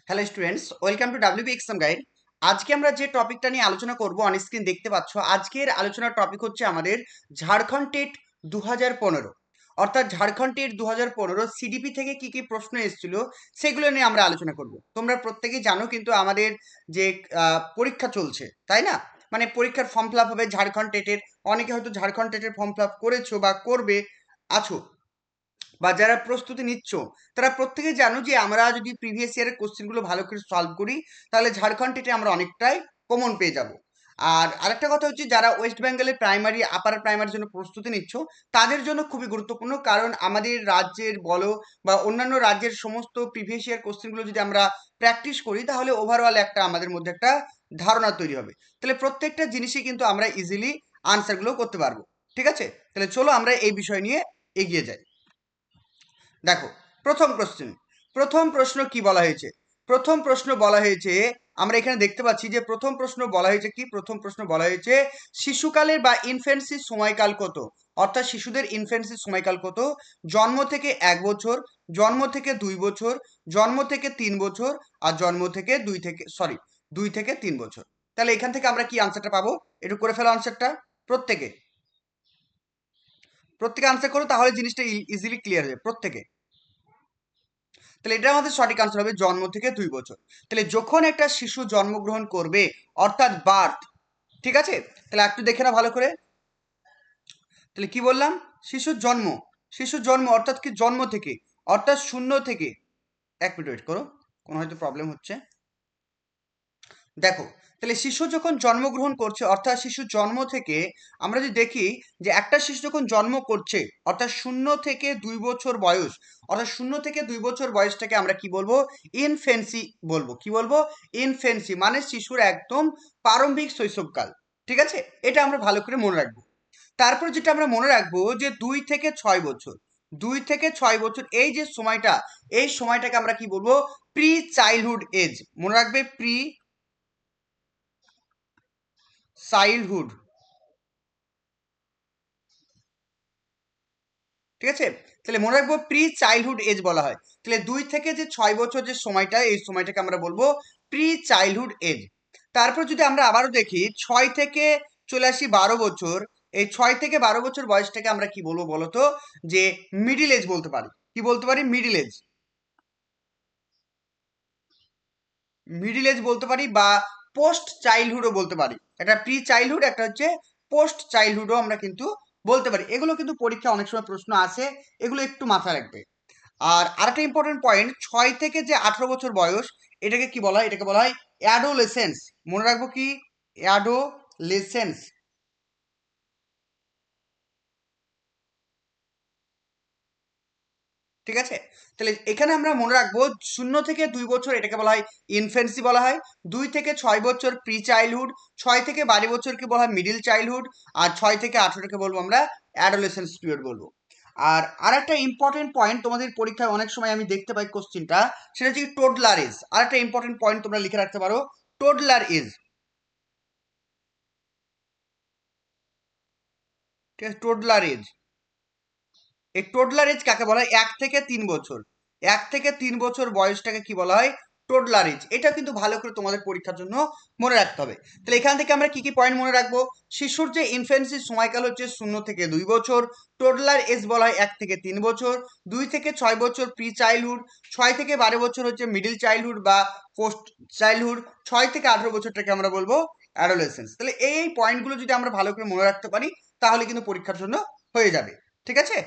Hello students, welcome to WB exam guide. আজকে আমরা যে টপিকটা নিয়ে আলোচনা করব অন স্ক্রিন দেখতে পাচ্ছ। আজকের আলোচনার টপিক হচ্ছে আমাদের ঝাড়খণ্ড টেট 2015, অর্থাৎ ঝাড়খণ্ড টেট 2015 সিডিপি থেকে কি কি প্রশ্ন এসেছিল সেগুলো নিয়ে আমরা আলোচনা করব। তোমরা প্রত্যেকেই জানো কিন্তু আমাদের যে পরীক্ষা চলছে, তাই না? মানে পরীক্ষার ফর্ম ফিল আপ হবে ঝাড়খণ্ড টেটের। অনেকে হয়তো ঝাড়খণ্ড টেটের ফর্ম ফিল আপ করেছো বা করবে, আছো, বা যারা প্রস্তুতি নিচ্ছ তারা প্রত্যেকে জানো যে আমরা যদি প্রিভিয়াস ইয়ারের কোশ্চেনগুলো ভালো করে সলভ করি তাহলে ঝাড়খণ্ড টেটে আমরা অনেকটাই কমন পেয়ে যাব। আর আরেকটা কথা হচ্ছে, যারা ওয়েস্ট বেঙ্গলের প্রাইমারি আপার প্রাইমারির জন্য প্রস্তুতি নিচ্ছ তাদের জন্য খুবই গুরুত্বপূর্ণ, কারণ আমাদের রাজ্যের বলো বা অন্যান্য রাজ্যের সমস্ত প্রিভিয়াস ইয়ার কোশ্চেনগুলো যদি আমরা প্র্যাকটিস করি তাহলে ওভারঅল একটা আমাদের মধ্যে একটা ধারণা তৈরি হবে। তাহলে প্রত্যেকটা জিনিসই কিন্তু আমরা ইজিলি আনসারগুলো করতে পারবো। ঠিক আছে, তাহলে চলো আমরা এই বিষয় নিয়ে এগিয়ে যাই। দেখো, প্রথম প্রশ্ন কি বলা হয়েছে? প্রথম প্রশ্ন বলা হয়েছে, আমরা এখানে দেখতে পাচ্ছি যে প্রথম প্রশ্ন বলা হয়েছে কি, প্রথম প্রশ্ন বলা হয়েছে শিশুকালের বা ইনফ্যান্সির সময়কাল কত, অর্থাৎ শিশুদের ইনফ্যান্সির সময়কাল কত? জন্ম থেকে 1 বছর, জন্ম থেকে 2 বছর, জন্ম থেকে 3 বছর, আর জন্ম থেকে 2 থেকে 3 বছর। তাহলে এখান থেকে আমরা কি আনসারটা পাবো? একটু করে ফেলো আনসারটা। প্রত্যেকে প্রত্যেকে আনসার করো, তাহলে জিনিসটা ইজিলি ক্লিয়ার হয়ে যাবে প্রত্যেকে। তাহলে এটা আমাদের সঠিক আনসার হবে জন্ম থেকে 2 বছর। তাহলে যখন একটা শিশু জন্মগ্রহণ করবে, অর্থাৎ বার্থ, ঠিক আছে? তাহলে একটু দেখে না ভালো করে। তাহলে কি বললাম? শিশুর জন্ম, শিশুর জন্ম অর্থাৎ কি জন্ম থেকে, অর্থাৎ শূন্য থেকে। এক মিনিট ওয়েট করো, কোনো হয়তো প্রবলেম হচ্ছে। দেখো, তাহলে শিশু যখন জন্মগ্রহণ করছে অর্থাৎ শিশু জন্ম থেকে, আমরা যদি দেখি যে একটা শিশু যখন জন্ম করছে অর্থাৎ 0 থেকে 2 বছর বয়স, অর্থাৎ 0 থেকে 2 বছর বয়সটাকে আমরা কি বলবো? ইনফেন্সি বলবো। কি বলবো? ইনফেন্সি, মানে শিশুর একদম প্রারম্ভিক শৈশবকাল। ঠিক আছে, এটা আমরা ভালো করে মনে রাখবো। তারপর যেটা আমরা মনে রাখবো যে 2 থেকে 6 বছর, 2 থেকে 6 বছর এই যে সময়টা, এই সময়টাকে আমরা কি বলবো? Pre childhood age. মনে রাখবে, প্রি চাইল্ডহুড। ঠিক আছে, তাহলে মনে রাখবো প্রি চাইল্ডহুড এজ বলা হয়। তাহলে 2 থেকে 6 বছর যে সময়টা, এই সময়টাকে আমরা বলবো প্রি চাইল্ডহুড এজ। তারপর যদি আমরা আবারও দেখি 6 থেকে চলে আসি 12 বছর, এই 6 থেকে 12 বছর বয়সটাকে আমরা কি বলবো বলতো? যে মিডিল এজ বলতে পারি। কি বলতে পারি? Middle age. মিডিল এজ বলতে পারি বা পোস্ট চাইল্ডহুডও বলতে পারি। একটা প্রি চাইল্ডহুড, একটা হচ্ছে পোস্ট চাইল্ডহুডও আমরা কিন্তু বলতে পারি। এগুলো কিন্তু পরীক্ষা অনেক সময় প্রশ্ন আসে, এগুলো একটু মাথায় রাখবে। আর আরেকটা ইম্পর্টেন্ট পয়েন্ট, 6 থেকে যে 18 বছর বয়স, এটাকে কি বলা হয়? এটাকে বলা হয় অ্যাডোলেসেন্স। মনে রাখবো কি? অ্যাডোলেসেন্স। ঠিক আছে, তাহলে এখানে আমরা মনে রাখবো 0 থেকে 2 বছর এটাকে বলা হয় ইনফেন্সি বলা হয়, 2 থেকে 6 বছর প্রি চাইল্ডহুড, 6 থেকে 12 বছরকে বলা হয় মিডিল চাইল্ডহুড, আর 6 থেকে 18কে বলবো আমরা অ্যাডোলেসেন্স পিরিয়ড বলবো। আর আরেকটা ইম্পর্টেন্ট পয়েন্ট, তোমাদের পরীক্ষায় অনেক সময় আমি দেখতে পাই কোশ্চিনটা, সেটা হচ্ছে টোডলার এজ। আরেকটা ইম্পর্টেন্ট পয়েন্ট তোমরা লিখে রাখতে পারো, টোডলার এজ। ঠিক আছে, টোডলার এজ। এই টোডলার এজ কাকে বলা হয়? 1 থেকে 3 বছর, 1 থেকে 3 বছর বয়সটাকে কি বলা হয়? টোডলার এজ। এটা কিন্তু ভালো করে তোমাদের পরীক্ষার জন্য মনে রাখতে হবে। তাহলে এখান থেকে আমরা কি কি পয়েন্ট মনে রাখবো? শিশুর যে ইনফেন্সির সময়কাল হচ্ছে 0 থেকে 2 বছর, টোডলার এজ বলা হয় 1 থেকে 3 বছর, 2 থেকে 6 বছর প্রি চাইল্ডহুড, 6 থেকে 12 বছর হচ্ছে মিডিল চাইল্ডহুড বা পোস্ট চাইল্ডহুড, 6 থেকে 18 বছরটাকে আমরা বলবো অ্যাডোলেসেন্স। তাহলে এই পয়েন্টগুলো যদি আমরা ভালো করে মনে রাখতে পারি তাহলে কিন্তু পরীক্ষার জন্য হয়ে যাবে। ঠিক আছে,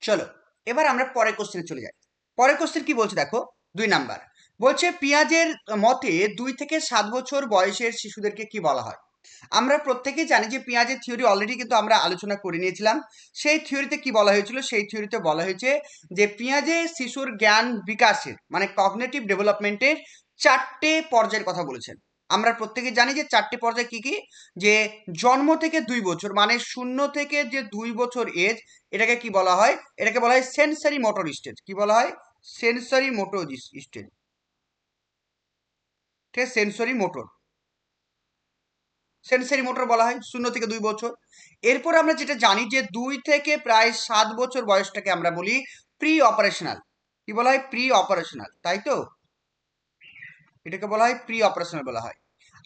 চলো এবার আমরা পরের কোশ্চেনে চলে যাই। পরের কোশ্চেন কি বলছে দেখো, 2 নাম্বার বলছে পিঁয়াজের মতে 2 থেকে 7 বছর বয়সের শিশুদেরকে কি বলা হয়? আমরা প্রত্যেকেই জানি যে পেঁয়াজের থিওরি অলরেডি কিন্তু আমরা আলোচনা করে নিয়েছিলাম। সেই থিওরিতে কি বলা হয়েছিল? সেই থিওরিতে বলা হয়েছে যে পেঁয়াজে শিশুর জ্ঞান বিকাশের মানে কগনিটিভ ডেভেলপমেন্টের 4টে পর্যায়ের কথা বলেছেন। আমরা প্রত্যেকেই জানি যে 4টে পর্যায় কি কি? যে জন্ম থেকে 2 বছর, মানে 0 থেকে যে 2 বছর এজ, এটাকে কি বলা হয়? এটাকে বলা হয় সেন্সারি মোটর স্টেজ। কি বলা হয়? Sensory motor stage. ঠিক আছে, সেন্সরি মোটর, সেন্সারি মোটর বলা হয় 0 থেকে 2 বছর। এরপর আমরা যেটা জানি যে 2 থেকে প্রায় 7 বছর বয়সটাকে আমরা বলি প্রি অপারেশনাল। কি বলা হয়? প্রি অপারেশনাল, তাই তো? এটাকে বলা হয় প্রি অপারেশনাল বলা হয়।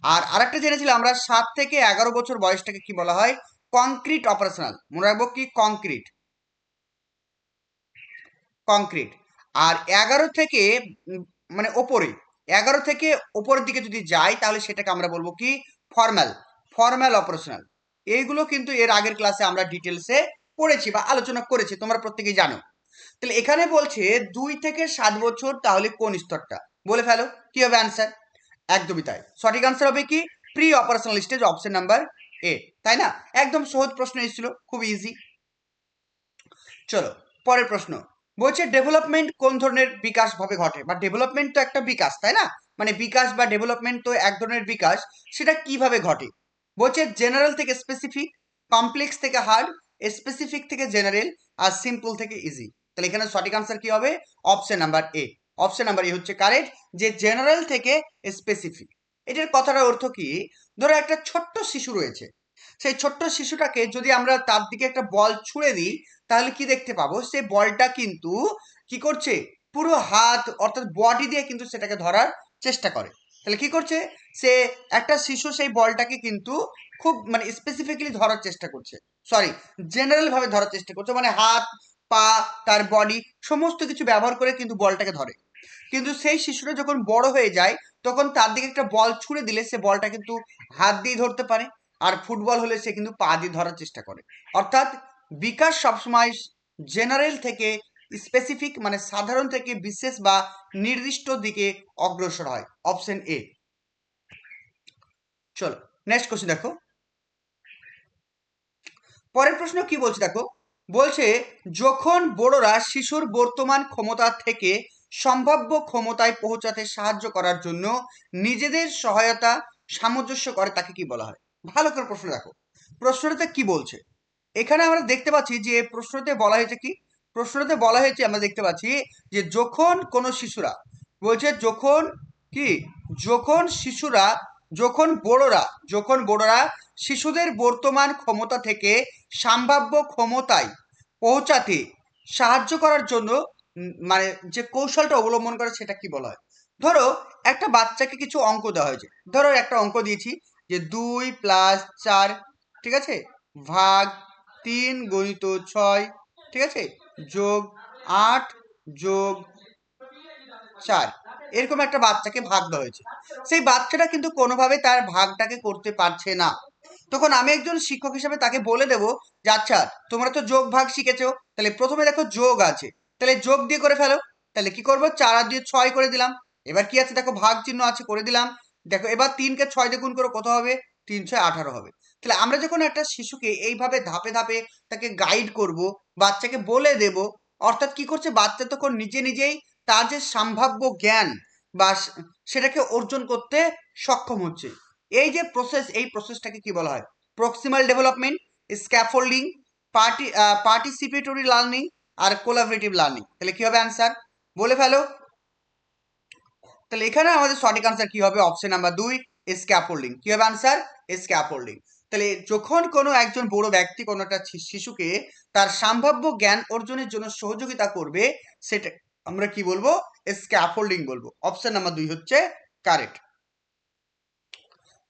আর আরেকটা জেনেছিলাম আমরা 7 থেকে 11 বছর বয়সটাকে কি বলা হয়? Concrete operational. মনে রাখবো কি? Concrete, concrete. আর 11 থেকে মানে ওপরে, 11 থেকে ওপরের দিকে যদি যাই তাহলে সেটাকে আমরা বলবো কি? Formal, formal operational. এইগুলো কিন্তু এর আগের ক্লাসে আমরা ডিটেলসে পড়েছি বা আলোচনা করেছি, তোমরা প্রত্যেকেই জানো। তাহলে এখানে বলছে 2 থেকে 7 বছর, তাহলে কোন স্তরটা? বলে ফেলো, কি হবে অ্যান্সার? একদমই তাই, সঠিক আনসার হবে কি? Pre operational stage, option number A, তাই না? একদম সহজ প্রশ্ন এসেছিল, খুব ইজি। চলো পরের প্রশ্ন। বলছে ডেভেলপমেন্ট কোন ধরনের বিকাশ ভাবে ঘটে? বা ডেভেলপমেন্ট তো একটা বিকাশ, তাই না? মানে বিকাশ বা ডেভেলপমেন্ট তো এক ধরনের বিকাশ, সেটা কিভাবে ঘটে? বলছে জেনারেল থেকে স্পেসিফিক, কমপ্লেক্স থেকে হার্ড, স্পেসিফিক থেকে জেনারেল, আর সিম্পল থেকে ইজি। তাহলে এখানে সঠিক আনসার কি হবে? Option number A. Option number A হচ্ছে কারেক্ট, যে জেনারেল থেকে স্পেসিফিক। এটার কথাটার অর্থ কি? ধরো একটা ছোট্ট শিশু রয়েছে, সেই ছোট্ট শিশুটাকে যদি আমরা তার দিকে একটা বল ছুঁড়ে দিই, তাহলে কি দেখতে পাবো? সেই বলটা কিন্তু কি করছে? পুরো হাত অর্থাৎ বডি দিয়ে কিন্তু সেটাকে ধরার চেষ্টা করে। তাহলে কি করছে? সে একটা শিশু সেই বলটাকে কিন্তু খুব মানে স্পেসিফিক্যালি ধরার চেষ্টা করছে, সরি জেনারেল ভাবে ধরার চেষ্টা করছে, মানে হাত, পা, তার বডি সমস্ত কিছু ব্যবহার করে কিন্তু বলটাকে ধরে। কিন্তু সেই শিশুটা যখন বড় হয়ে যায়, তখন তার দিকে একটা বল ছুঁড়ে দিলে সে বলটা কিন্তু হাত দিয়ে ধরতে পারে, আর ফুটবল হলে সে কিন্তু পা দিয়ে ধরার চেষ্টা করে। অর্থাৎ বিকাশ সবসময় জেনারেল থেকে স্পেসিফিক মানে সাধারণ থেকে বিশেষ বা নির্দিষ্ট দিকে অগ্রসর হয়। Option A. চলো নেক্সট কোশ্চেন দেখো। পরের প্রশ্ন কি বলছে দেখো। বলছে যখন বড়রা শিশুর বর্তমান ক্ষমতা থেকে সম্ভাব্য ক্ষমতায় পৌঁছাতে সাহায্য করার জন্য নিজেদের সহায়তা সামঞ্জস্য করে, তাকে কি বলা হয়? ভালো করে প্রশ্ন দেখো, প্রশ্নটাতে কি বলছে। এখানে আমরা দেখতে পাচ্ছি যে প্রশ্নতে বলা হয়েছে কি? প্রশ্নতে বলা হয়েছে, আমরা দেখতে পাচ্ছি যে যখন কোনো শিশুরা, বলছে যখন কি? যখন শিশুরা, যখন বড়রা শিশুদের বর্তমান ক্ষমতা থেকে সম্ভাব্য ক্ষমতায় পৌঁছাতে সাহায্য করার জন্য মানে যে কৌশলটা অবলম্বন করে সেটা কি বলা হয়? ধরো একটা বাচ্চাকে কিছু অঙ্ক দেওয়া হয়েছে, ধরো একটা অঙ্ক দিয়েছি যে 2+4, ঠিক আছে, ভাগ 3 × 6, ঠিক আছে, যোগ 8+4, এরকম একটা বাচ্চাকে ভাগ দেওয়া হয়েছে। সেই বাচ্চাটা কিন্তু কোনোভাবে তার ভাগটাকে করতে পারছে না। তখন আমি একজন শিক্ষক হিসেবে তাকে বলে দেবো যে আচ্ছা তোমরা তো যোগ ভাগ শিখেছো, তাহলে প্রথমে দেখো যোগ আছে, তাহলে যোগ দিয়ে করে ফেলো। তাহলে কি করবো? 4 আর 2 6 করে দিলাম। এবার কি আছে দেখো, ভাগ চিহ্ন আছে, করে দিলাম। দেখো এবার 3কে 6 দিয়ে গুণ করো, কত হবে? 3×6 18 হবে। তাহলে আমরা যখন একটা শিশুকে এইভাবে ধাপে ধাপে তাকে গাইড করব, বাচ্চাকে বলে দেব, অর্থাৎ কি করছে বাচ্চা তখন নিজে নিজেই তার যে সম্ভাব্য জ্ঞান বা সেটাকে অর্জন করতে সক্ষম হচ্ছে। এই যে প্রসেস, এই প্রসেসটাকে কি বলা হয়? Proximal development, scaffolding, participatory learning, আর কোলাবোরেটিভ লার্নিং। তাহলে কি হবে অ্যান্সার? বলে ফেলো। তাহলে এখানে আমাদের সঠিক আনসার কি হবে? Option number 2, scaffolding. কি হবে আনসার? স্ক্যাফোল্ডিং। তাহলে যখন কোনো একজন বড় ব্যক্তি কোনো একটা শিশুকে তার সম্ভাব্য জ্ঞান অর্জনের জন্য সহযোগিতা করবে, সেটা আমরা কি বলবো? স্ক্যাফোল্ডিং বলবো। অপশন নাম্বার 2 হচ্ছে কারেক্ট।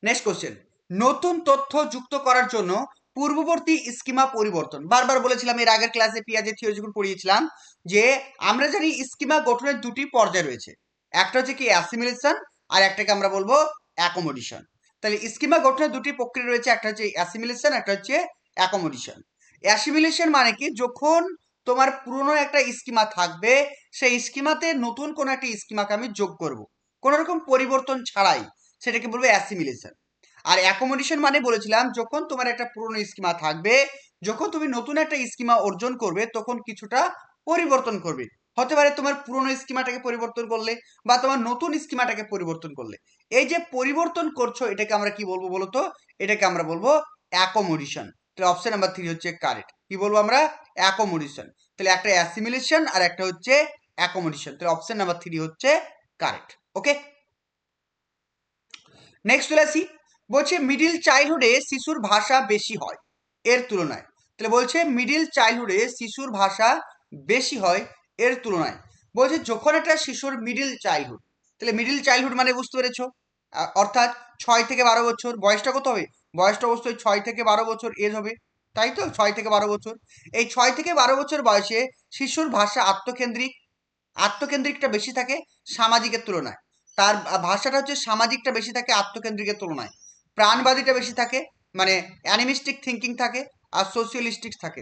Next question. নতুন তথ্য যুক্ত করার জন্য পূর্ববর্তী স্কিমা পরিবর্তন। বারবার বলেছিলাম এর আগের ক্লাসে পিয়াজের থিওরি যখন পড়িয়েছিলাম যে আমরা জানি স্কিমা গঠনের দুটি পর্যায় রয়েছে, একটা হচ্ছে কি অ্যাসিমিলেশন, আর একটাকে আমরা বলবো অ্যাকোমোডেশন। তাহলে স্কিমা গঠনের দুটি প্রক্রিয়া রয়েছে, একটা হচ্ছে অ্যাসিমিলেশন, একটা হচ্ছে অ্যাকোমোডেশন। অ্যাসিমিলেশন মানে কি? যখন তোমার পুরনো একটা স্কিমা থাকবে, সেই স্কিমাতে নতুন কোনো একটা স্কিমাকে আমি যোগ করব কোনো রকম পরিবর্তন ছাড়াই, সেটাকে বলবো অ্যাসিমিলেশন। আর অ্যাকোমোডেশন মানে বলেছিলাম যখন তোমার একটা পুরনো স্কিমা থাকবে, যখন তুমি নতুন একটা স্কিমা অর্জন করবে তখন কিছুটা পরিবর্তন করবে। হতে পারে তোমার পুরনো স্কিমাটাকে পরিবর্তন করলে, বা তোমার নতুন স্কিমাটাকে পরিবর্তন করলে। এই যে পরিবর্তন করছো এটাকে আমরা কি বলবো বলতো? এটাকে আমরা বলবো অ্যাকোমোডেশন। তাহলে অপশন নাম্বার 3 হচ্ছে কারেক্ট। কি বলবো আমরা? অ্যাকোমোডেশন। তাহলে একটা অ্যাসিমিলেশন আর একটা হচ্ছে অ্যাকোমোডেশন। তাহলে অপশন নাম্বার 3 হচ্ছে কারেক্ট। ওকে, নেক্সট চলে আসি। বলছে মিডিল চাইল্ডহুডে শিশুর ভাষা বেশি হয় এর তুলনায়। তাহলে বলছে মিডিল চাইল্ডহুডে শিশুর ভাষা বেশি হয় এর তুলনায়। বলছে যখন একটা শিশুর মিডিল চাইল্ডহুড, তাহলে মিডিল চাইল্ডহুড মানে বুঝতে পেরেছো, অর্থাৎ 6 থেকে 12 বছর। বয়সটা কত হবে? বয়সটা অবশ্যই 6 থেকে 12 বছর এজ হবে, তাই তো? 6 থেকে 12 বছর। এই 6 থেকে 12 বছর বয়সে শিশুর ভাষা আত্মকেন্দ্রিক, আত্মকেন্দ্রিকটা বেশি থাকে সামাজিকের তুলনায়। তার ভাষাটা হচ্ছে সামাজিকটা বেশি থাকে আত্মকেন্দ্রিকের তুলনায়। প্রাণবাদীটা বেশি থাকে, মানে অ্যানিমিস্টিক থিঙ্কিং থাকে, আর সোশিয়ালিস্টিক থাকে।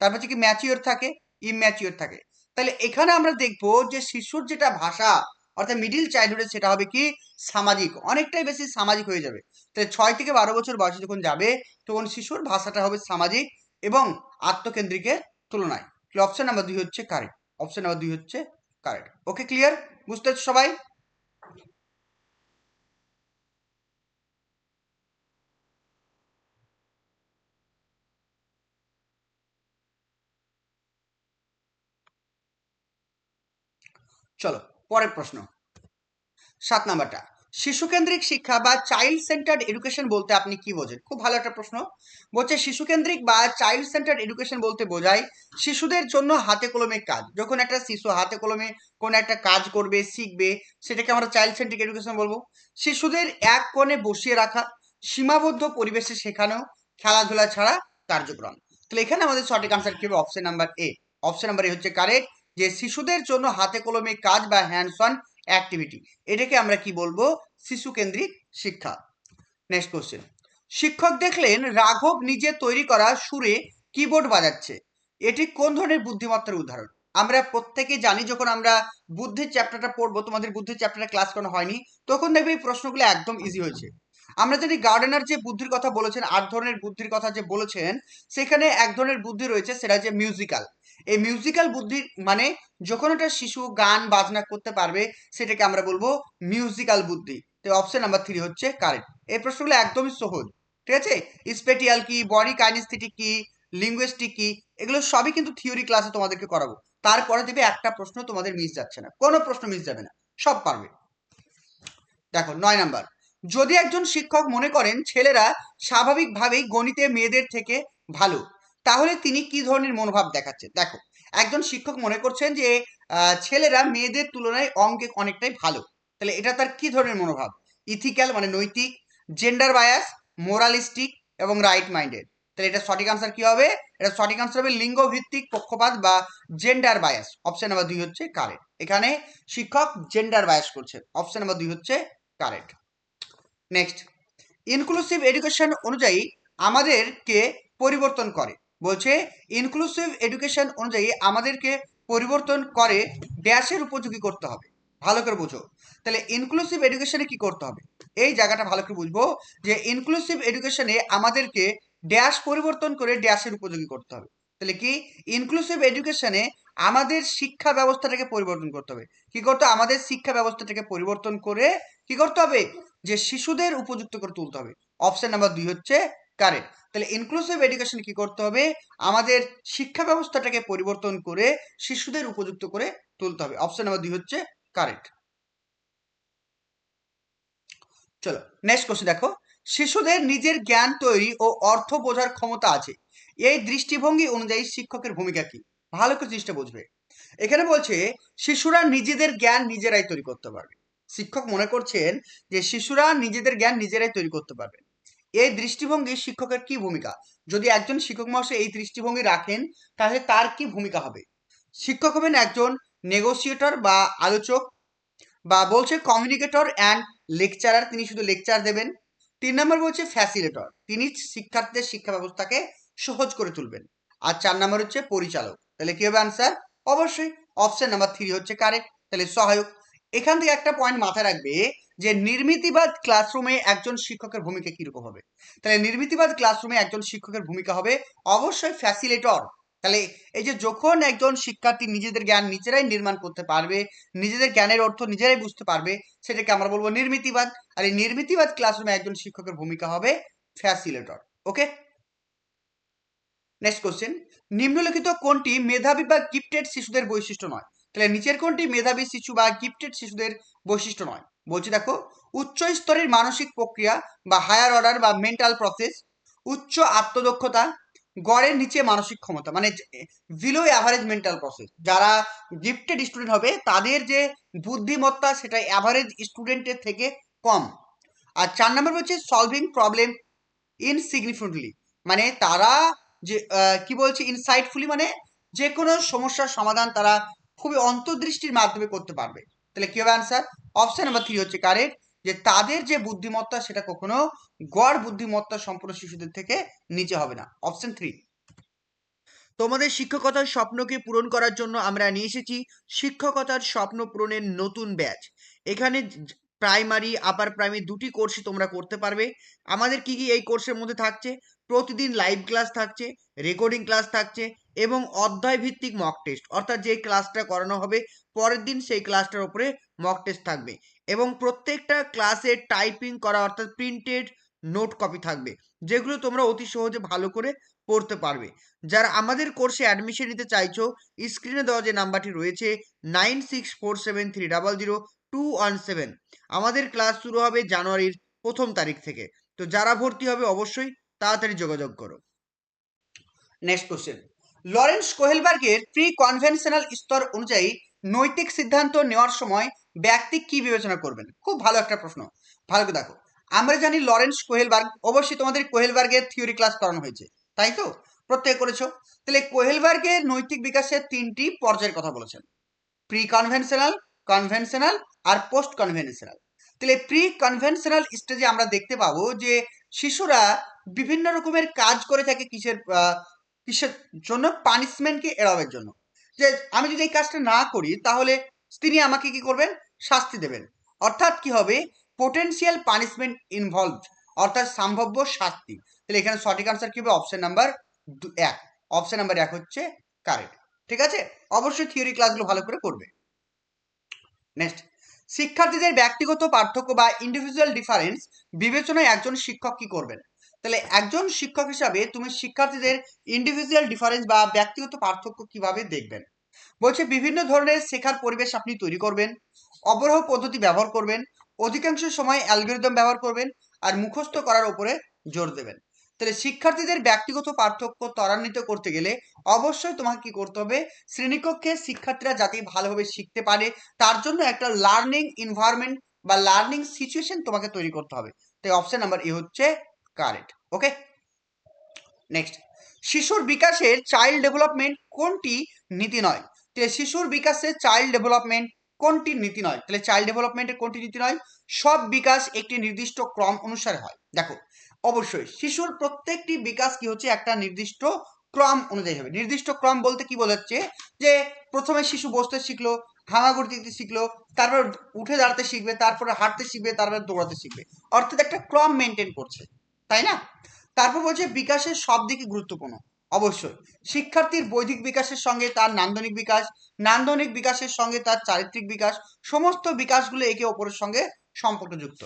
তারপর হচ্ছে কি ম্যাচিওর থাকে, ইম্যাচিওর থাকে। তাহলে এখানে আমরা দেখবো যে শিশুর যেটা ভাষা অর্থাৎ মিডিল চাইল্ডহুডে সেটা হবে কি সামাজিক, অনেকটাই বেশি সামাজিক হয়ে যাবে। তাহলে 6 থেকে 12 বছর বয়সে যখন যাবে তখন শিশুর ভাষাটা হবে সামাজিক এবং আত্মকেন্দ্রিকের তুলনায়। অপশন নাম্বার 2 হচ্ছে কারেক্ট, অপশন নাম্বার 2 হচ্ছে কারেক্ট। ওকে, ক্লিয়ার? বুঝতে পারছো সবাই? চলো পরের প্রশ্ন, 7 নাম্বারটা। শিশুকেন্দ্রিক শিক্ষা বা চাইল্ড সেন্টার্ড এডুকেশন বলতে আপনি কি বোঝেন? খুব ভালো একটা প্রশ্ন। বলছে শিশুকেন্দ্রিক বা চাইল্ড সেন্টার্ড এডুকেশন বলতে বোঝায় শিশুদের জন্য হাতে কলমে কাজ। যখন একটা শিশু হাতে কলমে কোনো একটা কাজ করবে, শিখবে, সেটাকে আমরা চাইল্ড সেন্ট্রিক এডুকেশন বলবো। শিশুদের এক কোণে বসিয়ে রাখা, সীমাবদ্ধ পরিবেশে শেখানো, খেলাধুলা ছাড়া কার্যক্রম। তাহলে এখানে আমাদের সঠিক আনসার কি হবে? Option number A. Option number A হচ্ছে কারেক্ট, যে শিশুদের জন্য হাতে কলমে কাজ বা হ্যান্ডস অন অ্যাক্টিভিটি, এটাকে আমরা কি বলবো? শিশু কেন্দ্রিক শিক্ষা। নেক্সট কোশ্চেন, শিক্ষক দেখলেন রাঘব নিজে তৈরি করা সুরে কিবোর্ড বাজাচ্ছে, এটি কোন ধরনের বুদ্ধিমত্তার উদাহরণ? আমরা প্রত্যেকে জানি যখন আমরা বুদ্ধির চ্যাপ্টারটা পড়বো, তোমাদের বুদ্ধির চ্যাপ্টারটা ক্লাস করানো হয়নি, তখন দেখবে এই প্রশ্নগুলো একদম ইজি হয়েছে। আমরা যদি গার্ডেনার যে বুদ্ধির কথা বলেছেন, 8 ধরনের বুদ্ধির কথা যে বলেছেন, সেখানে এক ধরনের বুদ্ধি রয়েছে, সেটা হচ্ছে মিউজিক্যাল। এই মিউজিক্যাল বুদ্ধির মানে যখন একটা শিশু গান বাজনা করতে পারবে সেটাকে আমরা বলবো মিউজিক্যাল বুদ্ধি। তো অপশন নাম্বার 3 হচ্ছে কারেক্ট। এই প্রশ্নগুলো একদমই সহজ, ঠিক আছে? স্পেটিয়াল কি, বডি কাইনেস্থেটিক কি, লিঙ্গুইস্টিক কি, এগুলো সবই কিন্তু থিওরি ক্লাসে তোমাদেরকে করাবো। তারপরে দেবে একটা প্রশ্ন তোমাদের মিস যাচ্ছে না, কোনো প্রশ্ন মিস যাবে না, সব পারবে। দেখো 9 নাম্বার, যদি একজন শিক্ষক মনে করেন ছেলেরা স্বাভাবিকভাবেই গণিতে মেয়েদের থেকে ভালো, তাহলে তিনি কি ধরনের মনোভাব দেখাচ্ছেন? দেখো, একজন শিক্ষক মনে করছেন যে ছেলেরা মেয়েদের তুলনায় অঙ্কে অনেকটাই ভালো, তাহলে এটা তার কি ধরনের মনোভাব? ইথিক্যাল মানে নৈতিক, জেন্ডার বায়াস, মোরালিস্টিক এবং রাইট মাইন্ডেড। তাহলে এটা সঠিক আনসার কি হবে? এটা সঠিক আনসার হবে লিঙ্গ ভিত্তিক পক্ষপাত বা জেন্ডার বায়াস। অপশন নাম্বার 2 হচ্ছে কারেক্ট। এখানে শিক্ষক জেন্ডার বায়াস করছেন, অপশন নাম্বার 2 হচ্ছে কারেক্ট। নেক্সট, ইনক্লুসিভ এডুকেশন অনুযায়ী আমাদেরকে পরিবর্তন করে। বলছে ইনক্লুসিভ এডুকেশন অনুযায়ী আমাদেরকে পরিবর্তন করে ড্যাশের উপযোগী করতে হবে। ভালো করে বুঝো, তাহলে ইনক্লুসিভ এডুকেশনে কি করতে হবে? এই জায়গাটা ভালো করে বুঝবো যে ইনক্লুসিভ এডুকেশনে আমাদেরকে ড্যাশ পরিবর্তন করে ড্যাশের উপযোগী করতে হবে। তাহলে কি ইনক্লুসিভ এডুকেশনে আমাদের শিক্ষা ব্যবস্থাটাকে পরিবর্তন করতে হবে। কি করতে হবে? আমাদের শিক্ষা ব্যবস্থাটাকে পরিবর্তন করে কি করতে হবে? যে শিশুদের উপযুক্ত করে তুলতে হবে। অপশন নাম্বার 2 হচ্ছে কারেক্ট। তাহলে ইনক্লুসিভ এডুকেশন কি করতে হবে? আমাদের শিক্ষা ব্যবস্থাটাকে পরিবর্তন করে শিশুদের উপযুক্ত করে তুলতে হবে। অপশন নাম্বার 2 হচ্ছে কারেক্ট। চলো নেক্সট কোশ্চেন দেখো, শিশুদের নিজের জ্ঞান তৈরি ও অর্থ বোঝার ক্ষমতা আছে, এই দৃষ্টিভঙ্গি অনুযায়ী শিক্ষকের ভূমিকা কি? ভালো করে জিনিসটা বুঝবে। এখানে বলছে শিশুরা নিজেদের জ্ঞান নিজেরাই তৈরি করতে পারবে। শিক্ষক মনে করছেন যে শিশুরা নিজেদের জ্ঞান নিজেরাই তৈরি করতে পারবে, এই দৃষ্টিভঙ্গি শিক্ষকের কি ভূমিকা? যদি একজন শিক্ষক মহাশয় এই দৃষ্টিভঙ্গি রাখেন তাহলে তার কি ভূমিকা হবে? শিক্ষক হবেন একজন নেগোসিয়েটর বা আলোচক, বা বলছে কমিউনিকেটর অ্যান্ড লেকচারার, তিনি শুধু লেকচার দেবেন। 3 নম্বর বলছে ফ্যাসিলেটর, তিনি শিক্ষার্থীদের শিক্ষা ব্যবস্থাকে সহজ করে তুলবেন। আর 4 নম্বর হচ্ছে পরিচালক। তাহলে কি হবে আনসার? অবশ্যই অপশন নাম্বার 3 হচ্ছে কারেক্ট। তাহলে সহায়ক। এখান থেকে একটা পয়েন্ট মাথায় রাখবে যে নির্মিতিবাদ ক্লাসরুমে একজন শিক্ষকের ভূমিকা কিরকম হবে। তাহলে নির্মিতিবাদ ক্লাসরুমে একজন শিক্ষকের ভূমিকা হবে অবশ্যই ফ্যাসিলেটর। তাহলে এই যে যখন একজন শিক্ষার্থী নিজেদের জ্ঞান নিজেরাই নির্মাণ করতে পারবে, নিজেদের জ্ঞানের অর্থ নিজেরাই বুঝতে পারবে, সেটাকে আমরা বলবো নির্মিতিবাদ। আর এই নির্মিতিবাদ ক্লাসরুমে একজন শিক্ষকের ভূমিকা হবে ফ্যাসিলেটর। ওকে, নেক্সট কোশ্চেন, নিম্নলিখিত কোনটি মেধাবী বা গিফটেড শিশুদের বৈশিষ্ট্য নয়? তাহলে নিচের কোনটি মেধাবী শিশু বা গিফটেড শিশুদের বৈশিষ্ট্য নয়? বলছি দেখো, উচ্চ স্তরের মানসিক প্রক্রিয়া বা হায়ার অর্ডার বা মেন্টাল প্রসেস, উচ্চ আত্মদক্ষতা, গড়ের নিচে মানসিক ক্ষমতা, মানে বিলো অ্যাভারেজ মেন্টাল প্রসেস। যারা গিফটেড স্টুডেন্ট হবে তাদের যে বুদ্ধিমত্তা সেটা অ্যাভারেজ স্টুডেন্টের থেকে কম। আর 4 নম্বর হচ্ছে সলভিং প্রবলেম ইনসিগনিফিকেন্টলি, মানে তারা যে কি বলছে ইনসাইটফুলি, মানে যে কোনো সমস্যার সমাধান তারা খুবই অন্তর্দৃষ্টির মাধ্যমে করতে পারবে। তাহলে কি হবে আনসার? অপশন নাম্বার 3 হচ্ছে কারেক্ট, যে তাদের যে বুদ্ধিমত্তা সেটা কখনো গড় বুদ্ধিমত্তা সম্পন্ন শিশুদের থেকে নিচে হবে না। অপশন 3। তোমাদের শিক্ষকতার স্বপ্নকে পূরণ করার জন্য আমরা নিয়ে এসেছি শিক্ষকতার স্বপ্ন পূরণের নতুন ব্যাচ। এখানে প্রাইমারি আপার প্রাইমারি দুটি কোর্সই তোমরা করতে পারবে। আমাদের কি কি এই কোর্সের মধ্যে থাকছে? প্রতিদিন লাইভ ক্লাস থাকছে, রেকর্ডিং ক্লাস থাকছে এবং অধ্যায় ভিত্তিক মক টেস্ট, অর্থাৎ যে ক্লাসটা করানো হবে পরের দিন সেই ক্লাসটার উপরে মক টেস্ট থাকবে এবং প্রত্যেকটা ক্লাসে টাইপিং করা অর্থাৎ প্রিন্টেড নোট কপি থাকবে, যেগুলো তোমরা অতি সহজে ভালো করে পড়তে পারবে। যারা আমাদের কোর্সে অ্যাডমিশন নিতে চাইছো, স্ক্রিনে দেওয়া যে নাম্বারটি রয়েছে 9647300217, আমাদের ক্লাস শুরু হবে জানুয়ারির 1 তারিখ থেকে। তো যারা ভর্তি হবে অবশ্যই তাড়াতাড়ি যোগাযোগ করো। নেক্সট কোশ্চেন, লরেন্স কোহেলবার্গের প্রি কনভেনশনাল স্তর অনুযায়ী নৈতিক সিদ্ধান্ত নেওয়ার সময় ব্যক্তি কি বিবেচনা করবেন? খুব ভালো একটা প্রশ্ন, ভালো করে দেখো। আমরা জানি লরেন্স কোহেলবার্গ, অবশ্যই তোমাদের কোহেলবার্গের থিওরি ক্লাস করানো হয়েছে, তাই তো? প্রত্যেক করেছো। তাহলে কোহেলবার্গের নৈতিক বিকাশের 3টি পর্যায়ের কথা বলেছেন, প্রি কনভেনশনাল, কনভেনশনাল আর পোস্ট কনভেনশনাল। তাহলে প্রি কনভেনশনাল স্টেজে আমরা দেখতে পাবো যে শিশুরা বিভিন্ন রকমের কাজ করে থাকে কিসের কিসের জন্য? পানিশমেন্টকে এড়াবার জন্য। যে আমি যদি এই কাজটা না করি তাহলে তিনি আমাকে কি করবেন? শাস্তি দেবেন। অর্থাৎ কি হবে? পোটেনশিয়াল পানিশমেন্ট ইনভলভড, অর্থাৎ সম্ভাব্য শাস্তি। তাহলে এখানে সঠিক আনসার কি হবে? Option number 1। অপশন নাম্বার 1 হচ্ছে কারেক্ট। ঠিক আছে, অবশ্যই থিওরি ক্লাসগুলো ভালো করে করবে। নেক্সট, শিক্ষার্থীদের ব্যক্তিগত পার্থক্য বা ইন্ডিভিজুয়াল ডিফারেন্স বিবেচনায় একজন শিক্ষক কি করবেন? তাহলে একজন শিক্ষক হিসাবে তুমি শিক্ষার্থীদের ইন্ডিভিজুয়াল ডিফারেন্স বা ব্যক্তিগত পার্থক্য কিভাবে দেখবেন? বলছে বিভিন্ন ধরনের শেখার পরিবেশ আপনি তৈরি করবেন, অবরোহ পদ্ধতি ব্যবহার করবেন, অধিকাংশ সময় অ্যালগরিদম ব্যবহার করবেন আর মুখস্থ করার উপরে জোর দেবেন। তাহলে শিক্ষার্থীদের ব্যক্তিগত পার্থক্য ত্বরান্বিত করতে গেলে অবশ্যই তোমাকে কি করতে হবে? শ্রেণীকক্ষে শিক্ষার্থীরা যাতে ভালোভাবে শিখতে পারে তার জন্য একটা লার্নিং এনভায়রনমেন্ট বা লার্নিং সিচুয়েশন তোমাকে তৈরি করতে হবে। তাই অপশন নাম্বার এ হচ্ছে কারেক্ট। ওকে, নেক্সট, শিশুর বিকাশের চাইল্ড ডেভেলপমেন্ট কোনটি নীতি নয়? তাহলে শিশুর বিকাশে চাইল্ড ডেভেলপমেন্ট কোনটি নীতি নয়? তাহলে চাইল্ড ডেভেলপমেন্টের কোনটি নীতি নয়? সব বিকাশ একটি নির্দিষ্ট ক্রম অনুসারে হয়। দেখো, অবশ্যই শিশুর প্রত্যেকটি বিকাশ কি হচ্ছে? একটা নির্দিষ্ট ক্রম অনুযায়ী হবে। নির্দিষ্ট ক্রম বলতে কি বোঝাচ্ছে? যে প্রথমে শিশু বসতে শিখলো, হামাগুড়ি দিতে শিখলো, তারপর উঠে দাঁড়াতে শিখবে, তারপরে হাঁটতে শিখবে, তারপর দৌড়াতে শিখবে, অর্থাৎ একটা ক্রম মেনটেন করছে, তাই না? তারপর বলছে বিকাশের সব দিকে গুরুত্বপূর্ণ। অবশ্যই শিক্ষার্থীর বৈধিক বিকাশের সঙ্গে তার নান্দনিক বিকাশ, নান্দনিক বিকাশের সঙ্গে তার চারিত্রিক বিকাশ, সমস্ত বিকাশগুলো একে অপরের সঙ্গে সম্পর্কযুক্ত।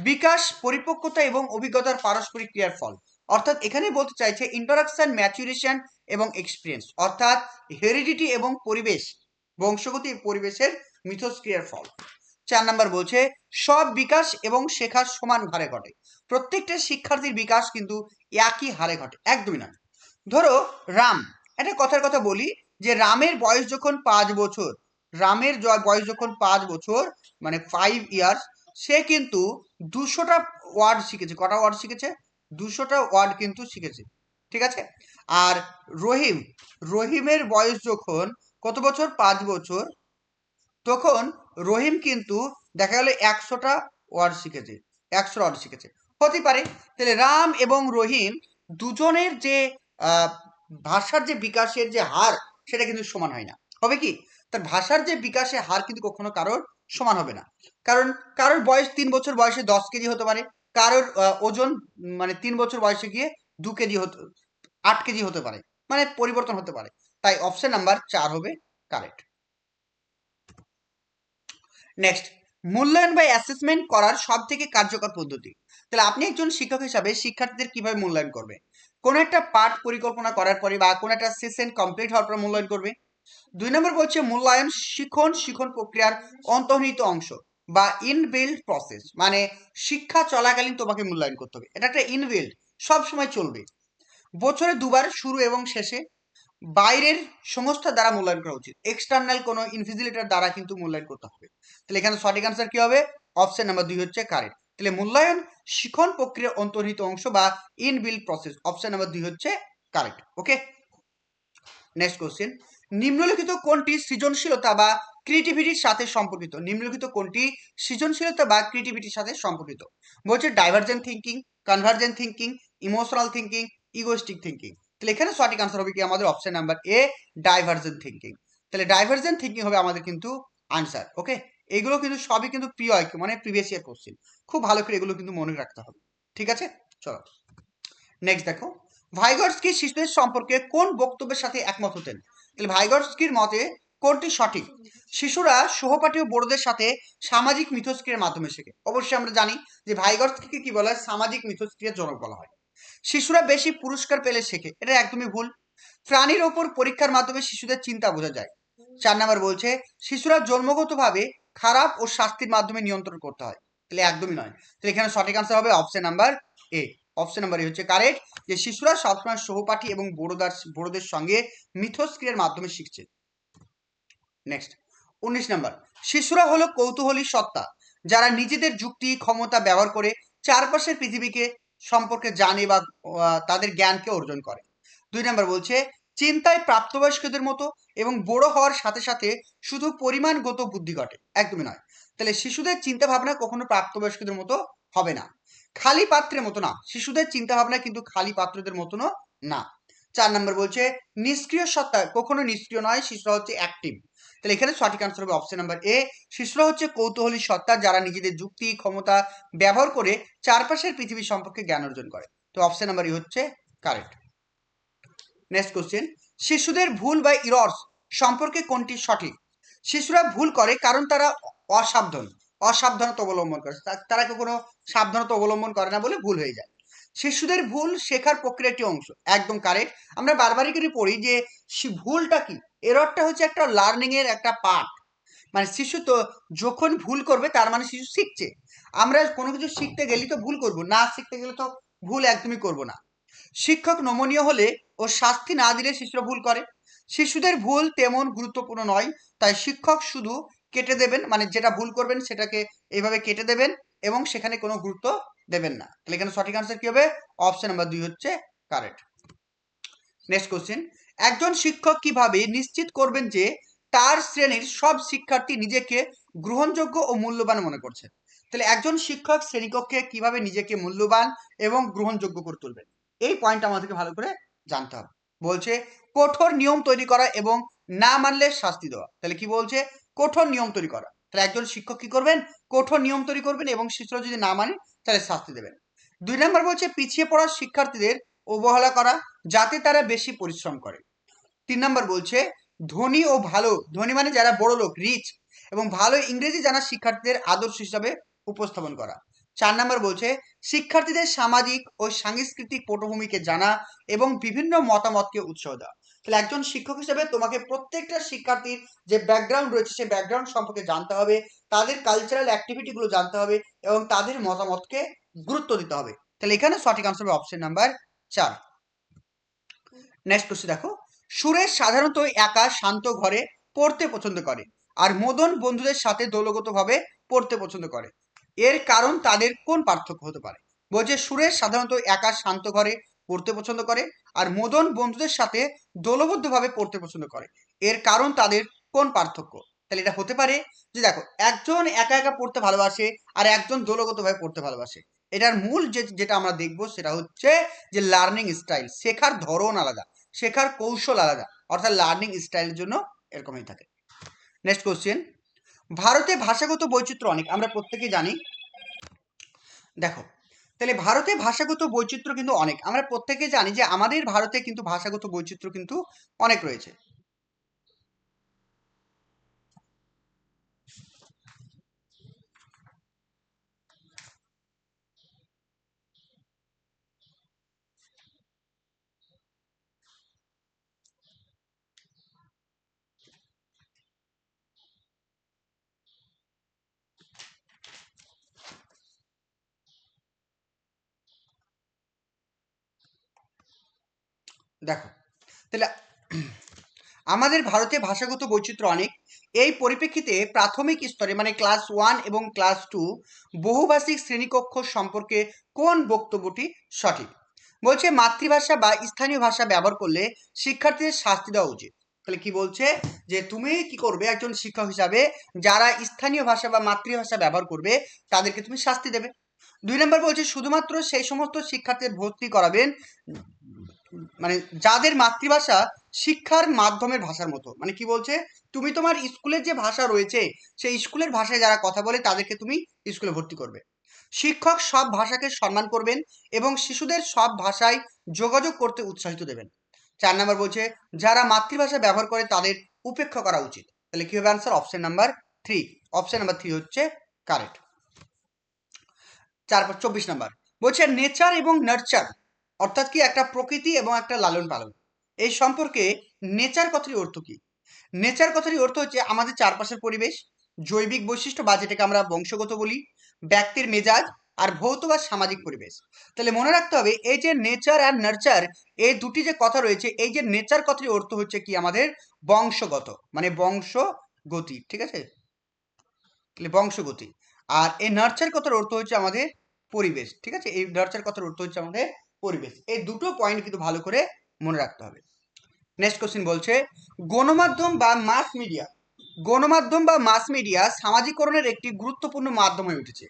বিকাশ পরিপক্কতা এবং অভিজ্ঞতার পারস্পরিক ক্রিয়ার ফল, অর্থাৎ এখানে বলতে চাইছে ইন্টারাকশন, ম্যাচুরেশন এবং এক্সপিরিয়েন্স, অর্থাৎ হেরিডিটি এবং পরিবেশ, বংশগতি পরিবেশের মিথস্ক্রিয়ার ফল। 4 নম্বর বলছে সব বিকাশ এবং শেখার সমান হারে ঘটে। প্রত্যেকটা শিক্ষার্থীর বিকাশ কিন্তু একই হারে ঘটে, একদমই নয়। ধরো রাম, একটা কথার কথা বলি, যে রামের বয়স যখন 5 বছর, রামের বয়স যখন 5 বছর, মানে 5 ইয়ার্স, সে কিন্তু 200টা ওয়ার্ড শিখেছে। কটা ওয়ার্ড শিখেছে? 200টা ওয়ার্ড কিন্তু শিখেছে। ঠিক আছে। আর রহিম, রহিমের বয়স যখন কত বছর? 5 বছর, তখন রহিম কিন্তু দেখা গেল 100টা ওয়ার্ড শিখেছে, 100 ওয়ার্ড শিখেছে। হতে পারে। তাহলে রাম এবং রহিম দুজনের যে আহ, ভাষার যে বিকাশের যে হার সেটা কিন্তু সমান হয় না। হবে কি? তার ভাষার যে বিকাশের হার কিন্তু কখনো কারোর সমান হবে না। কারণ কারোর বয়স 3 বছর বয়সে 10 কেজি হতে পারে, কারোর ওজন মানে 3 বছর বয়সে গিয়ে 2 কেজি হতে, 8 কেজি হতে পারে, মানে পরিবর্তন হতে পারে। তাই অপশন নাম্বার 4 হবে কারেক্ট। নেক্সট, মূল্যায়ন বা অ্যাসেসমেন্ট করার সব থেকে কার্যকর পদ্ধতি। তাহলে আপনি একজন শিক্ষক হিসাবে শিক্ষার্থীদের কিভাবে মূল্যায়ন করবে? কোন একটা পাঠ পরিকল্পনা করার পরে বা কোন একটা সেশন কমপ্লিট হওয়ার পর মূল্যায়ন করবে। 2 নম্বর বলছে মূল্যায়ন শিক্ষণ প্রক্রিয়ার অন্তর্নিহিত অংশ বা ইনবিল্ড প্রসেস, মানে শিক্ষা চলাকালীন তোমাকে মূল্যায়ন করতে হবে, এটা একটা ইনবিল্ড, সব সময় চলবে। বছরে দুবার শুরু এবং শেষে বাইরের সংস্থা দ্বারা মূল্যায়ন করা উচিত, এক্সটার্নাল কোনো ইনভিজিলেটর দ্বারা কিন্তু মূল্যায়ন করতে হবে। তাহলে এখানে সঠিক আনসার কি হবে? অপশন নাম্বার 2 হচ্ছে কারেক্ট। তাহলে মূল্যায়ন শিখন প্রক্রিয়ার অন্তর্নিহিত অংশ বা ইনবিল্ট প্রসেস, অপশন নাম্বার 2 হচ্ছে কারেক্ট। ওকে, নেক্সট কোশ্চেন, নিম্নলিখিত কোনটি সৃজনশীলতা বা ক্রিয়েটিভিটির সাথে সম্পর্কিত? নিম্নলিখিত কোনটি সৃজনশীলতা বা ক্রিয়েটিভিটির সাথে সম্পর্কিত? বলছে divergent thinking, convergent thinking, emotional thinking, egoistic thinking. তাহলে এখানে সঠিক আনসার হবে কি আমাদের option number A, divergent thinking. তাহলে ডাইভার্জেন্ট থিঙ্কিং হবে আমাদের কিন্তু আনসার। ওকে, এগুলো কিন্তু সবই কিন্তু প্রিয় মানে প্রিভিয়াস ইয়ার কোশ্চেন, খুব ভালো করে এগুলো কিন্তু মনে রাখতে হবে। ঠিক আছে, চলো নেক্সট দেখো, ভাইগটস্কি শিশুদের সম্পর্কে কোন বক্তব্যের সাথে একমত হতেন? তাহলে ভাইগটস্কির মতে কোনটি সঠিক? শিশুরা সহপাঠী ও বড়দের সাথে সামাজিক মিথস্ক্রিয়ার মাধ্যমে শেখে। অবশ্যই আমরা জানি যে ভাইগটস্কিকে কি বলা হয়? সামাজিক মিথস্ক্রিয়ার জনক বলা হয়। শিশুরা বেশি পুরস্কার পেলে শেখে, এটা একদমই ভুল। প্রাণীর ওপর পরীক্ষার মাধ্যমে শিশুদের চিন্তা বোঝা যায়। 4 নাম্বার বলছে শিশুরা জন্মগতভাবে খারাপ ও শাস্তির মাধ্যমে নিয়ন্ত্রণ করতে হয়। তাহলে একদমই নয়। তাহলে এখানে সঠিক আনসার হবে option number A. Option number A হচ্ছে কারেক্ট, যে শিশুরা সবসময় সহপাঠী এবং বড়দের সঙ্গে মিথস্ক্রিয়ার মাধ্যমে শিখছে। নেক্সট 19 নাম্বার, শিশুরা হলো কৌতূহলী সত্তা যারা নিজেদের যুক্তি ক্ষমতা ব্যবহার করে চারপাশের পৃথিবীকে সম্পর্কে জানে বা তাদের জ্ঞানকে অর্জন করে। 2 নাম্বার বলছে চিন্তায় প্রাপ্তবয়স্কদের মতো এবং বড় হওয়ার সাথে সাথে শুধু পরিমাণগত বুদ্ধি ঘটে। একদমই নয়। তাহলে শিশুদের চিন্তা ভাবনা কখনো প্রাপ্তবয়স্কদের মতো হবে না, খালি পাত্রের মতো না। শিশুদের চিন্তা ভাবনা কিন্তু খালি পাত্রদের মতনও না। 4 নাম্বার বলছে নিষ্ক্রিয় সত্তা কখনো নিষ্ক্রিয় নয়, শিশুরা হচ্ছে অ্যাক্টিভ। তাহলে এখানে সঠিক আনসার হবে অপশন নাম্বার এ, শিশুরা হচ্ছে কৌতূহলী সত্তা যারা নিজেদের যুক্তি ক্ষমতা ব্যবহার করে চারপাশের পৃথিবী সম্পর্কে জ্ঞান অর্জন করে। তো অপশন নাম্বার ই হচ্ছে কারেক্ট। নেক্সট কোশ্চেন, শিশুদের ভুল বা ইরর্স সম্পর্কে কোনটি সঠিক? শিশুরা ভুল করে কারণ তারা অসাবধান, অসাবধানতা অবলম্বন করে, তারা কোনো সাবধানতা অবলম্বন করে না বলে ভুল হয়ে যায়। শিশুদের ভুল শেখার প্রক্রিয়ার একটি অংশ, একদম কারেক্ট। আমরা বারবারই করে পড়ি যে ভুলটা কি, এররটা হচ্ছে একটা লার্নিং এর একটা পার্ট। মানে শিশু তো যখন ভুল করবে তার মানে শিশু শিখছে। আমরা কোনো কিছু শিখতে গেলে তো ভুল করব না, শিখতে গেলে তো ভুল একদমই করব না। শিক্ষক নমনীয় হলে ও শাস্তি না দিলে শিশুরা ভুল করে। শিশুদের ভুল তেমন গুরুত্বপূর্ণ নয়, তাই শিক্ষক শুধু কেটে দেবেন, মানে যেটা ভুল করবেন সেটাকে এইভাবে কেটে দেবেন এবং সেখানে কোনো গুরুত্ব দেবেন না। তাহলে এখানে সঠিক আনসার কি হবে? অপশন নাম্বার 2 হচ্ছে কারেক্ট। নেক্সট কোশ্চেন, একজন শিক্ষক কিভাবে নিশ্চিত করবেন যে তার শ্রেণীর সব শিক্ষার্থী নিজেকে গ্রহণযোগ্য ও মূল্যবান মনে করছে? তাহলে একজন শিক্ষক শ্রেণীকক্ষে কিভাবে নিজেকে মূল্যবান এবং গ্রহণযোগ্য করে তুলবেন, এই পয়েন্ট আমাদেরকে ভালো করে জানতে হবে। বলছে কঠোর নিয়ম তৈরি করা এবং না মানলে শাস্তি দেওয়া। তাহলে কি বলছে? কঠোর নিয়ম তৈরি করা। তাহলে একজন শিক্ষক কি করবেন? কঠোর নিয়ম তৈরি করবেন এবং শিশুরা যদি না মানে তাহলে শাস্তি দেবেন। 2 নম্বর বলছে পিছিয়ে পড়া শিক্ষার্থীদের অবহেলা করা যাতে তারা বেশি পরিশ্রম করে। 3 নম্বর বলছে ধনী ও ভালো, ধনী মানে যারা বড় লোক, রিচ, এবং ভালো ইংরেজি জানা শিক্ষার্থীদের আদর্শ হিসাবে উপস্থাপন করা। 4 নম্বর বলছে শিক্ষার্থীদের সামাজিক ও সাংস্কৃতিক পটভূমিকে জানা এবং বিভিন্ন মতামতকে উৎসাহ দেওয়া। তাহলে একজন শিক্ষক হিসেবে তোমাকে প্রত্যেকটা শিক্ষার্থীর যে ব্যাকগ্রাউন্ড রয়েছে সেই ব্যাকগ্রাউন্ড সম্পর্কে জানতে হবে, তাদের কালচারাল অ্যাক্টিভিটিগুলো জানতে হবে এবং তাদের মতামতকে গুরুত্ব দিতে হবে। তাহলে এখানে সঠিক আনসার হবে অপশন নাম্বার 4। নেক্সট কোশ্চেন দেখো, সুরেশ সাধারণত একা শান্ত ঘরে পড়তে পছন্দ করে আর মদন বন্ধুদের সাথে দলগতভাবে পড়তে পছন্দ করে। এর কারণ তাদের কোন পার্থক্য হতে পারে? বলছে সুরেশ সাধারণত একা শান্ত ঘরে পড়তে পছন্দ করে আর মদন বন্ধুদের সাথে দলবদ্ধভাবে পড়তে পছন্দ করে। এর কারণ তাদের কোন পার্থক্য? তাহলে এটা হতে পারে যে দেখো একজন একা একা পড়তে ভালোবাসে আর একজন দলগতভাবে পড়তে ভালোবাসে। এটার মূল যেটা আমরা দেখবো সেটা হচ্ছে যে লার্নিং স্টাইল, শেখার ধরন আলাদা, শেখার কৌশল আলাদা, অর্থাৎ লার্নিং স্টাইলের জন্য এরকমই থাকে। নেক্সট কোশ্চেন, ভারতে ভাষাগত বৈচিত্র্য অনেক, আমরা প্রত্যেকেই জানি। দেখো তাহলে ভারতে ভাষাগত বৈচিত্র্য কিন্তু অনেক, আমরা প্রত্যেকেই জানি যে আমাদের ভারতে কিন্তু ভাষাগত বৈচিত্র্য কিন্তু অনেক রয়েছে। দেখো, তাহলে আমাদের ভারতে ভাষাগত বৈচিত্র্য অনেক। এই পরিপ্রেক্ষিতে প্রাথমিক স্তরে মানে ক্লাস 1 এবং ক্লাস 2 বহুভাষিক শ্রেণীকক্ষ সম্পর্কে কোন বক্তব্যটি সঠিক? বলছে মাতৃভাষা বা স্থানীয় ভাষা ব্যবহার করলে শিক্ষার্থীদের শাস্তি দেওয়া উচিত। তাহলে কি বলছে যে তুমি কি করবে একজন শিক্ষক হিসাবে, যারা স্থানীয় ভাষা বা মাতৃভাষা ব্যবহার করবে তাদেরকে তুমি শাস্তি দেবে। 2 নম্বর বলছে শুধুমাত্র সেই সমস্ত শিক্ষার্থীদের ভর্তি করাবেন মানে যাদের মাতৃভাষা শিক্ষার মাধ্যমের ভাষার মতো। মানে কি বলছে, তুমি তোমার স্কুলের যে ভাষা রয়েছে সেই স্কুলের ভাষায় যারা কথা বলে তাদেরকে তুমি স্কুলে ভর্তি করবে। শিক্ষক সব ভাষাকে সম্মান করবেন এবং শিশুদের সব ভাষায় যোগাযোগ করতে উৎসাহিত দেবেন। 4 নম্বর বলছে যারা মাতৃভাষা ব্যবহার করে তাদের উপেক্ষা করা উচিত। তাহলে কি হবে answer? Option number 3। Option number 3 হচ্ছে কারেক্ট। 24 নাম্বার বলছে নেচার এবং নার্চার অর্থাৎ কি একটা প্রকৃতি এবং একটা লালন পালন, এই সম্পর্কে নেচার কথাটির অর্থ কি? নেচার কথাটির অর্থ হচ্ছে আমাদের চারপাশের পরিবেশ, জৈবিক বৈশিষ্ট্য বা যেটাকে আমরা বংশগত বলি, ব্যক্তির মেজাজ আর ভৌত বা সামাজিক পরিবেশ। তাহলে মনে রাখতে হবে এই যে নেচার আর নার্চার, এই দুটি যে কথা রয়েছে, এই যে নেচার কথাটির অর্থ হচ্ছে কি আমাদের বংশগত, মানে বংশগতি, ঠিক আছে, তাহলে বংশগতি। আর এই নার্চার কথার অর্থ হচ্ছে আমাদের পরিবেশ, ঠিক আছে, এই নার্চার কথার অর্থ হচ্ছে আমাদের পরিবেশ। এই দুটো পয়েন্ট কিন্তু ভালো করে মনে রাখতে হবে। নেক্সট কোশ্চেন বলছে গণমাধ্যম বা মাস মিডিয়া, গণমাধ্যম বা মাস মিডিয়া সামাজিকরণের একটি গুরুত্বপূর্ণ মাধ্যম হয়ে উঠেছে।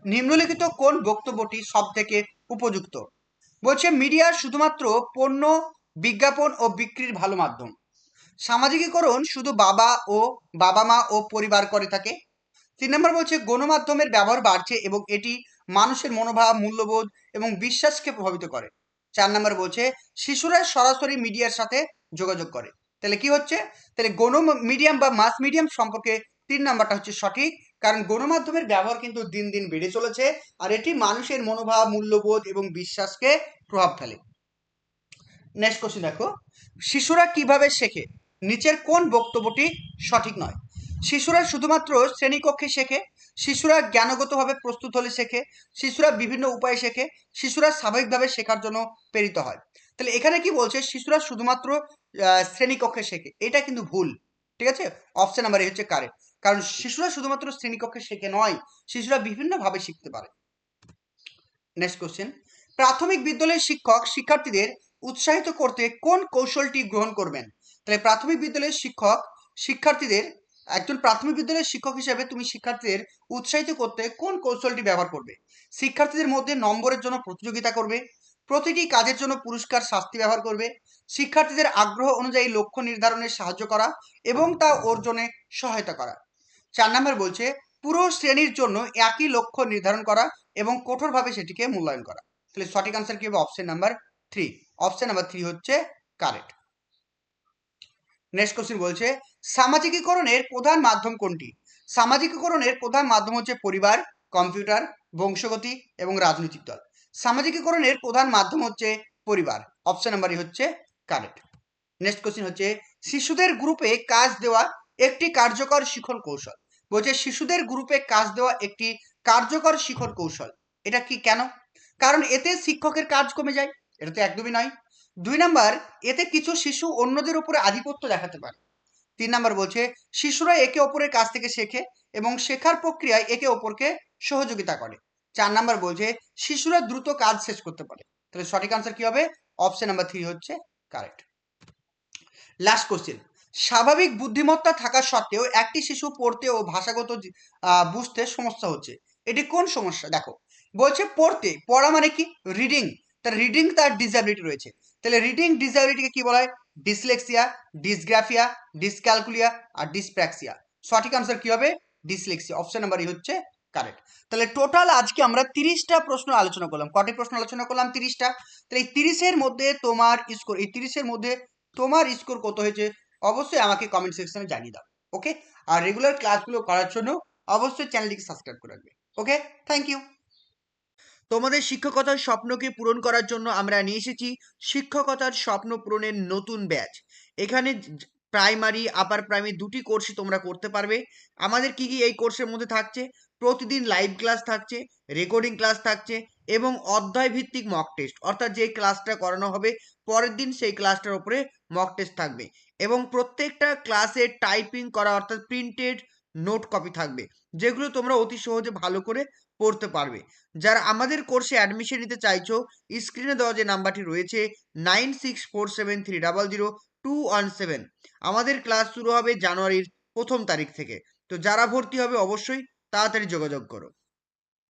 নিম্নলিখিত কোন বক্তব্যটি সব থেকে উপযুক্ত? বলছে মিডিয়া শুধুমাত্র পণ্য, বিজ্ঞাপন ও বিক্রির ভালো মাধ্যম। সামাজিকীকরণ শুধু বাবা মা ও পরিবার করে থাকে। 3 নম্বর বলছে গণমাধ্যমের ব্যবহার বাড়ছে এবং এটি মানুষের মনোভাব, মূল্যবোধ এবং বিশ্বাসকে প্রভাবিত করে। 4 নম্বর বলছে শিশুরা সরাসরি মিডিয়ার সাথে যোগাযোগ করে। তাহলে কি হচ্ছে, তাহলে মিডিয়াম বা মাস মিডিয়াম সম্পর্কে 3 নাম্বারটা হচ্ছে সঠিক, কারণ গণমাধ্যমের ব্যবহার কিন্তু দিন দিন বেড়ে চলেছে আর এটি মানুষের মনোভাব, মূল্যবোধ এবং বিশ্বাসকে প্রভাব ফেলে। নেক্সট কোশ্চেন দেখো, শিশুরা কিভাবে শেখে? নিচের কোন বক্তব্যটি সঠিক নয়? শিশুরা শুধুমাত্র শ্রেণীকক্ষে শেখে, শিশুরা জ্ঞানগতভাবে প্রস্তুত হলে শেখে, শিশুরা বিভিন্ন উপায়ে শেখে, শিশুরা স্বাভাবিকভাবে শেখার জন্য প্রেরিত হয়। তাহলে এখানে কি বলছে শিশুরা শুধুমাত্র শ্রেণীকক্ষে শেখে, এটা কিন্তু ভুল, ঠিক আছে। অপশন নাম্বার এ হচ্ছে কারেক্ট, কারণ শিশুরা শুধুমাত্র শ্রেণীকক্ষে শেখে নয়, শিশুরা বিভিন্নভাবে শিখতে পারে। নেক্সট কোশ্চেন, প্রাথমিক বিদ্যালয়ের শিক্ষক শিক্ষার্থীদের উৎসাহিত করতে কোন কৌশলটি গ্রহণ করবেন? তাহলে প্রাথমিক বিদ্যালয়ের শিক্ষক শিক্ষার্থীদের, একজন প্রাথমিক বিদ্যালয়ের শিক্ষক হিসেবে তুমি শিক্ষার্থীদের উৎসাহিত করতে কোন কৌশলটি ব্যবহার করবে? শিক্ষার্থীদের মধ্যে নম্বরের জন্য প্রতিযোগিতা করবে, প্রতিটি কাজের জন্য পুরস্কার শাস্তি ব্যবহার করবে, শিক্ষার্থীদের আগ্রহ অনুযায়ী লক্ষ্য নির্ধারণে সাহায্য করা এবং তা অর্জনে সহায়তা করা। 4 নম্বর বলছে পুরো শ্রেণীর জন্য একই লক্ষ্য নির্ধারণ করা এবং কঠোরভাবে সেটিকে মূল্যায়ন করা। তাহলে সঠিক আনসার কি হবে? Option number 3। অপশন নাম্বার 3 হচ্ছে কারেক্ট। নেক্সট কোশ্চেন বলছে সামাজিকীকরণের প্রধান মাধ্যম কোনটি? সামাজিকীকরণের প্রধান মাধ্যম হচ্ছে পরিবার, কম্পিউটার, বংশগতি এবং রাজনৈতিক দল। সামাজিকীকরণের প্রধান মাধ্যম হচ্ছে পরিবার। অপশন নাম্বার হচ্ছে কারেক্ট। নেক্সট কোশ্চেন হচ্ছে শিশুদের গ্রুপে কাজ দেওয়া একটি কার্যকর শিখন কৌশল। বলছে শিশুদের গ্রুপে কাজ দেওয়া একটি কার্যকর শিখন কৌশল। এটা কি কেন? কারণ এতে শিক্ষকের কাজ কমে যায়, এটা তো একদমই নয়। 2 নাম্বার, এতে কিছু শিশু অন্যদের উপরে আধিপত্য দেখাতে পারে। 3 নাম্বার বলছে শিশুরা একে অপরের কাছ থেকে শেখে এবং শেখার প্রক্রিয়ায় একে অপরকে সহযোগিতা করে। 4 নাম্বার বলছে শিশুরা দ্রুত কাজ শেষ করতে পারে। তাহলে সঠিক আনসার কি হবে? অপশন নাম্বার 3 হচ্ছে কারেক্ট। লাস্ট কোশ্চেন, স্বাভাবিক বুদ্ধিমত্তা থাকা সত্ত্বেও একটি শিশু পড়তে ও ভাষাগত বুঝতে সমস্যা হচ্ছে, এটি কোন সমস্যা? দেখো বলছে পড়া মানে কি রিডিং, তার রিডিং তার ডিসএবিলিটি রয়েছে। তাহলে রিডিং ডিসএবিলিটিকে কি বলা হয়? ডিসলেক্সিয়া, ডিসগ্রাফিয়া, ডিসক্যালকুলিয়া আর ডিসপ্র্যাক্সিয়া। সঠিক আনসার কি হবে? ডিসলেক্সিয়া। অপশন নাম্বার হচ্ছে কারেক্ট। তাহলে টোটাল আজকে আমরা 30টা প্রশ্ন আলোচনা করলাম। কটি প্রশ্ন আলোচনা করলাম? 30টা। তাহলে এই 30-এর মধ্যে তোমার স্কোর, এই 30-এর মধ্যে তোমার স্কোর কত হয়েছে অবশ্যই আমাকে কমেন্ট সেকশনে জানিয়ে দাও। ওকে, আর রেগুলার ক্লাসগুলো করার জন্য অবশ্যই চ্যানেলটিকে সাবস্ক্রাইব করে রাখবে। ওকে, থ্যাংক ইউ। তোমাদের শিক্ষকতার স্বপ্নকে পূরণ করার জন্য আমরা নিয়ে এসেছি শিক্ষকতার স্বপ্ন পূরণের নতুন ব্যাচ। এখানে প্রাইমারি, আপার প্রাইমারি দুটি কোর্সই তোমরা করতে পারবে। আমাদের কি কি এই কোর্সের মধ্যে থাকছে? প্রতিদিন লাইভ ক্লাস থাকছে, রেকর্ডিং ক্লাস থাকছে এবং অধ্যায় ভিত্তিক মক টেস্ট, অর্থাৎ যে ক্লাসটা করানো হবে পরের দিন সেই ক্লাসটার উপরে মক টেস্ট থাকবে এবং প্রত্যেকটা ক্লাসে টাইপিং করা অর্থাৎ প্রিন্টেড নোট কপি থাকবে, যেগুলো তোমরা অতি সহজে ভালো করে পড়তে পারবে। যারা আমাদের কোর্সে অ্যাডমিশন নিতে চাইছো, স্ক্রিনে দেওয়া যে নাম্বারটি রয়েছে 9647300217, আমাদের ক্লাস শুরু হবে জানুয়ারির 1 তারিখ থেকে। তো যারা ভর্তি হবে অবশ্যই তাড়াতাড়ি যোগাযোগ করো।